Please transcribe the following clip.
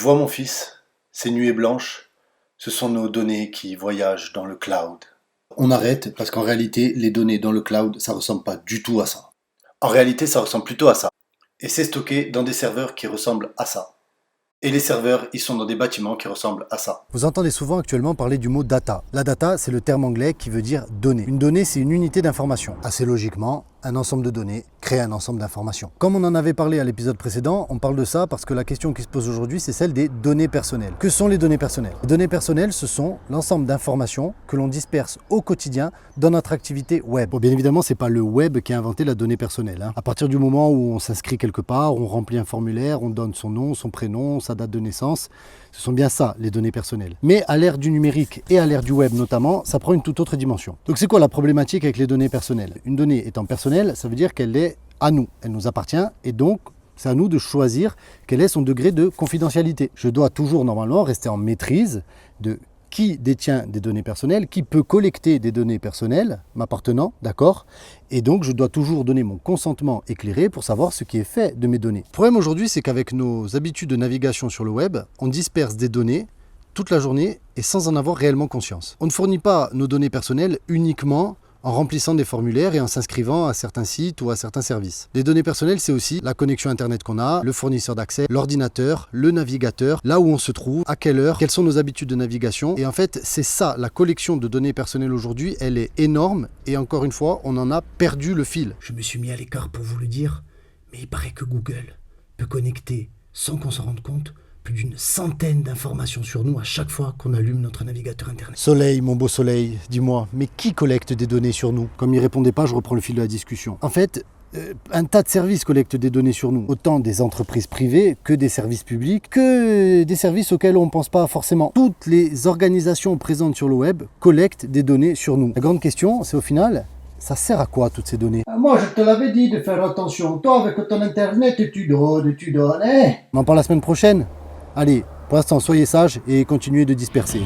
vois mon fils, ces nuées blanches, ce sont nos données qui voyagent dans le cloud. On arrête parce qu'en réalité, les données dans le cloud, ça ressemble pas du tout à ça. En réalité, ça ressemble plutôt à ça. Et c'est stocké dans des serveurs qui ressemblent à ça. Et les serveurs, ils sont dans des bâtiments qui ressemblent à ça. Vous entendez souvent actuellement parler du mot data. La data, c'est le terme anglais qui veut dire données. Une donnée, c'est une unité d'information. Assez logiquement, un ensemble de données crée un ensemble d'informations. Comme on en avait parlé à l'épisode précédent, on parle de ça parce que la question qui se pose aujourd'hui, c'est celle des données personnelles. Que sont les données personnelles? Les données personnelles, ce sont l'ensemble d'informations que l'on disperse au quotidien dans notre activité web. Bon, bien évidemment, c'est pas le web qui a inventé la donnée personnelle. À partir du moment où on s'inscrit quelque part, on remplit un formulaire, on donne son nom, son prénom, sa date de naissance, ce sont bien ça, les données personnelles. Mais à l'ère du numérique et à l'ère du web notamment, ça prend une toute autre dimension. Donc c'est quoi la problématique avec les données personnelles? Une donnée étant personnelle, ça veut dire qu'elle est à nous, elle nous appartient et donc c'est à nous de choisir quel est son degré de confidentialité. Je dois toujours normalement rester en maîtrise de qui détient des données personnelles, qui peut collecter des données personnelles m'appartenant, d'accord? Et donc je dois toujours donner mon consentement éclairé pour savoir ce qui est fait de mes données. Le problème aujourd'hui, c'est qu'avec nos habitudes de navigation sur le web, on disperse des données toute la journée et sans en avoir réellement conscience. On ne fournit pas nos données personnelles uniquement en remplissant des formulaires et en s'inscrivant à certains sites ou à certains services. Les données personnelles, c'est aussi la connexion Internet qu'on a, le fournisseur d'accès, l'ordinateur, le navigateur, là où on se trouve, à quelle heure, quelles sont nos habitudes de navigation. Et en fait, c'est ça, la collection de données personnelles aujourd'hui, elle est énorme et encore une fois, on en a perdu le fil. Je me suis mis à l'écart pour vous le dire, mais il paraît que Google peut connecter, sans qu'on s'en rende compte, plus d'une centaine d'informations sur nous à chaque fois qu'on allume notre navigateur internet. Soleil, mon beau soleil, dis-moi, mais qui collecte des données sur nous? Comme il répondait pas, je reprends le fil de la discussion. En fait, un tas de services collectent des données sur nous. Autant des entreprises privées que des services publics, que des services auxquels on ne pense pas forcément. Toutes les organisations présentes sur le web collectent des données sur nous. La grande question, c'est au final, ça sert à quoi toutes ces données? Moi, je te l'avais dit de faire attention. Toi, avec ton internet, tu donnes, hein. On en parle la semaine prochaine? Allez, pour l'instant, soyez sages et continuez de disperser.